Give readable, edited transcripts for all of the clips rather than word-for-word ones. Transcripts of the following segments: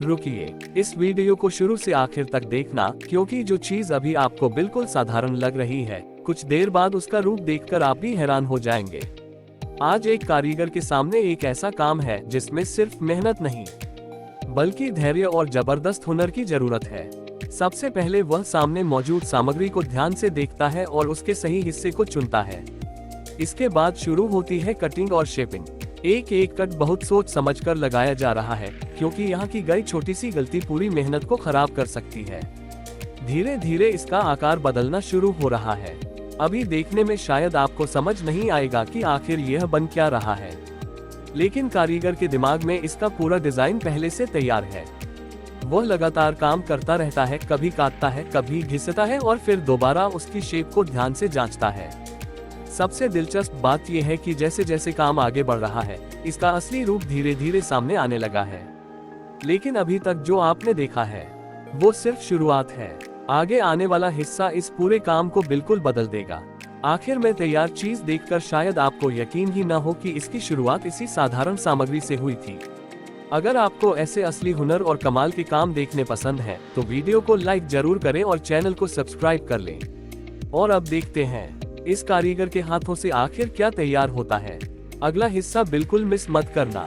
रुकिए, इस वीडियो को शुरू से आखिर तक देखना, क्योंकि जो चीज अभी आपको बिल्कुल साधारण लग रही है, कुछ देर बाद उसका रूप देखकर आप भी हैरान हो जाएंगे। आज एक कारीगर के सामने एक ऐसा काम है जिसमें सिर्फ मेहनत नहीं, बल्कि धैर्य और जबरदस्त हुनर की जरूरत है। सबसे पहले वह सामने मौजूद सामग्री को ध्यान से देखता है और उसके सही हिस्से को चुनता है। इसके बाद शुरू होती है कटिंग और शेपिंग। एक एक कट बहुत सोच समझकर लगाया जा रहा है, क्योंकि यहाँ की गई छोटी सी गलती पूरी मेहनत को खराब कर सकती है। धीरे धीरे इसका आकार बदलना शुरू हो रहा है। अभी देखने में शायद आपको समझ नहीं आएगा कि आखिर यह बन क्या रहा है, लेकिन कारीगर के दिमाग में इसका पूरा डिजाइन पहले से तैयार है। वह लगातार काम करता रहता है, कभी काटता है, कभी घिसता है और फिर दोबारा उसकी शेप को ध्यान से जांचता है। सबसे दिलचस्प बात यह है कि जैसे जैसे काम आगे बढ़ रहा है, इसका असली रूप धीरे धीरे सामने आने लगा है। लेकिन अभी तक जो आपने देखा है वो सिर्फ शुरुआत है। आगे आने वाला हिस्सा इस पूरे काम को बिल्कुल बदल देगा। आखिर में तैयार चीज देखकर शायद आपको यकीन ही न हो कि इसकी शुरुआत इसी साधारण सामग्री से हुई थी। अगर आपको ऐसे असली हुनर और कमाल के काम देखने पसंद है तो वीडियो को लाइक जरूर करें और चैनल को सब्सक्राइब कर लें। और अब देखते हैं इस कारीगर के हाथों से आखिर क्या तैयार होता है। अगला हिस्सा बिल्कुल मिस मत करना।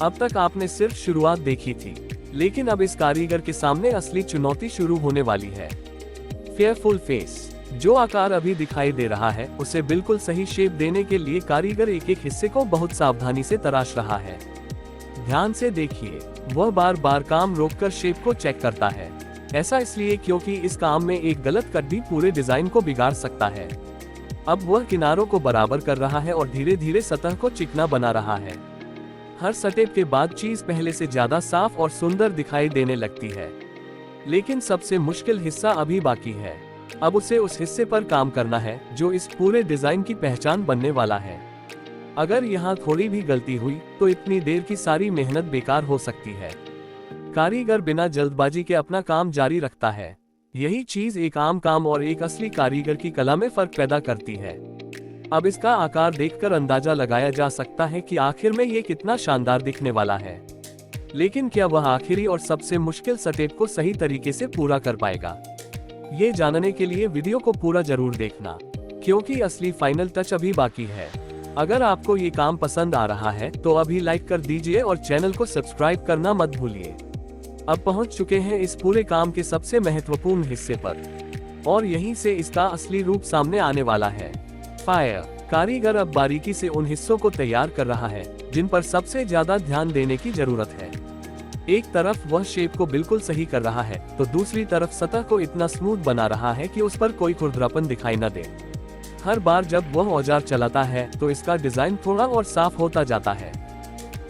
अब तक आपने सिर्फ शुरुआत देखी थी, लेकिन अब इस कारीगर के सामने असली चुनौती शुरू होने वाली है। Fearful face. जो आकार अभी दिखाई दे रहा है, उसे बिल्कुल सही शेप देने के लिए कारीगर एक एक हिस्से को बहुत सावधानी से तराश रहा है। ध्यान से देखिए, वह बार बार काम रोककर शेप को चेक करता है। ऐसा इसलिए क्योंकि इस काम में एक गलत कट भी पूरे डिजाइन को बिगाड़ सकता है। अब वह किनारों को बराबर कर रहा है और धीरे धीरे सतह को चिकना बना रहा है। हर स्टेप के बाद चीज पहले से ज्यादा साफ और सुंदर दिखाई देने लगती है। लेकिन सबसे मुश्किल हिस्सा अभी बाकी है। अब उसे उस हिस्से पर काम करना है जो इस पूरे डिजाइन की पहचान बनने वाला है। अगर यहाँ थोड़ी भी गलती हुई तो इतनी देर की सारी मेहनत बेकार हो सकती है। कारीगर बिना जल्दबाजी के अपना काम जारी रखता है। यही चीज एक आम काम और एक असली कारीगर की कला में फर्क पैदा करती है। अब इसका आकार देखकर अंदाजा लगाया जा सकता है कि आखिर में ये कितना शानदार दिखने वाला है। लेकिन क्या वह आखिरी और सबसे मुश्किल स्टेप को सही तरीके से पूरा कर पाएगा? ये जानने के लिए वीडियो को पूरा जरूर देखना, क्योंकि असली फाइनल टच अभी बाकी है। अगर आपको ये काम पसंद आ रहा है तो अभी लाइक कर दीजिए और चैनल को सब्सक्राइब करना मत भूलिए। अब पहुंच चुके हैं इस पूरे काम के सबसे महत्वपूर्ण हिस्से पर, और यहीं से इसका असली रूप सामने आने वाला है। फायर। कारीगर अब बारीकी से उन हिस्सों को तैयार कर रहा है जिन पर सबसे ज्यादा ध्यान देने की जरूरत है। एक तरफ वह शेप को बिल्कुल सही कर रहा है, तो दूसरी तरफ सतह को इतना स्मूथ बना रहा है कि उस पर कोई खुरदरापन दिखाई न दे। हर बार जब वह औजार चलाता है तो इसका डिजाइन थोड़ा और साफ होता जाता है।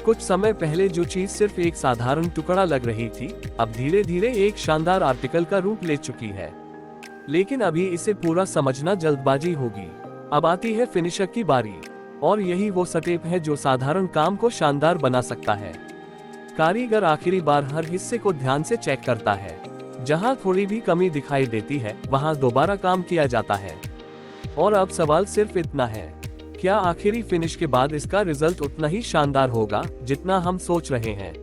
कुछ समय पहले जो चीज सिर्फ एक साधारण टुकड़ा लग रही थी, अब धीरे धीरे एक शानदार आर्टिकल का रूप ले चुकी है। लेकिन अभी इसे पूरा समझना जल्दबाजी होगी। अब आती है फिनिशर की बारी, और यही वो स्टेप है जो साधारण काम को शानदार बना सकता है। कारीगर आखिरी बार हर हिस्से को ध्यान से चेक करता है। जहां थोड़ी भी कमी दिखाई देती है, वहां दोबारा काम किया जाता है। और अब सवाल सिर्फ इतना है, क्या आखिरी फिनिश के बाद इसका रिजल्ट उतना ही शानदार होगा जितना हम सोच रहे हैं?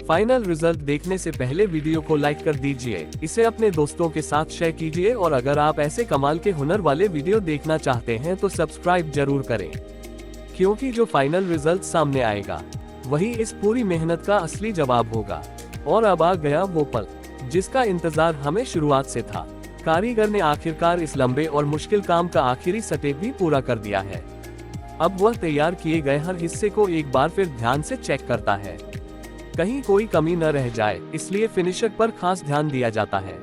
फाइनल रिजल्ट देखने से पहले वीडियो को लाइक कर दीजिए, इसे अपने दोस्तों के साथ शेयर कीजिए, और अगर आप ऐसे कमाल के हुनर वाले वीडियो देखना चाहते हैं तो सब्सक्राइब जरूर करें, क्योंकि जो फाइनल रिजल्ट सामने आएगा वही इस पूरी मेहनत का असली जवाब होगा। और अब आ गया वो पल जिसका इंतजार हमें शुरुआत से था। कारीगर ने आखिरकार इस लंबे और मुश्किल काम का आखिरी स्टेप भी पूरा कर दिया है। अब वह तैयार किए गए हर हिस्से को एक बार फिर ध्यान से चेक करता है, कहीं कोई कमी न रह जाए, इसलिए फिनिशर पर खास ध्यान दिया जाता है।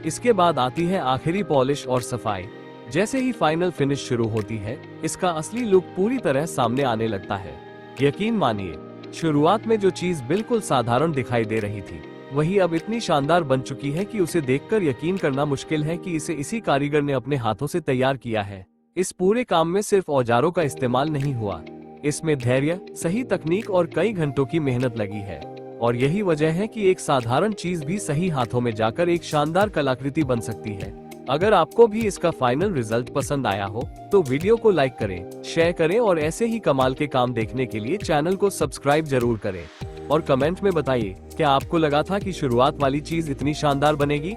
इसके बाद आती है आखिरी पॉलिश और सफाई। जैसे ही फाइनल फिनिश शुरू होती है, इसका असली लुक पूरी तरह सामने आने लगता है। यकीन मानिए, शुरुआत में जो चीज बिल्कुल साधारण दिखाई दे रही थी, वही अब इतनी शानदार बन चुकी है कि उसे देखकर यकीन करना मुश्किल है कि इसे इसी कारीगर ने अपने हाथों से तैयार किया है। इस पूरे काम में सिर्फ औजारों का इस्तेमाल नहीं हुआ, इसमें धैर्य, सही तकनीक और कई घंटों की मेहनत लगी है। और यही वजह है कि एक साधारण चीज भी सही हाथों में जाकर एक शानदार कलाकृति बन सकती है। अगर आपको भी इसका फाइनल रिजल्ट पसंद आया हो तो वीडियो को लाइक करें, शेयर करें और ऐसे ही कमाल के काम देखने के लिए चैनल को सब्सक्राइब जरूर करें। और कमेंट में बताइए, क्या आपको लगा था कि शुरुआत वाली चीज इतनी शानदार बनेगी।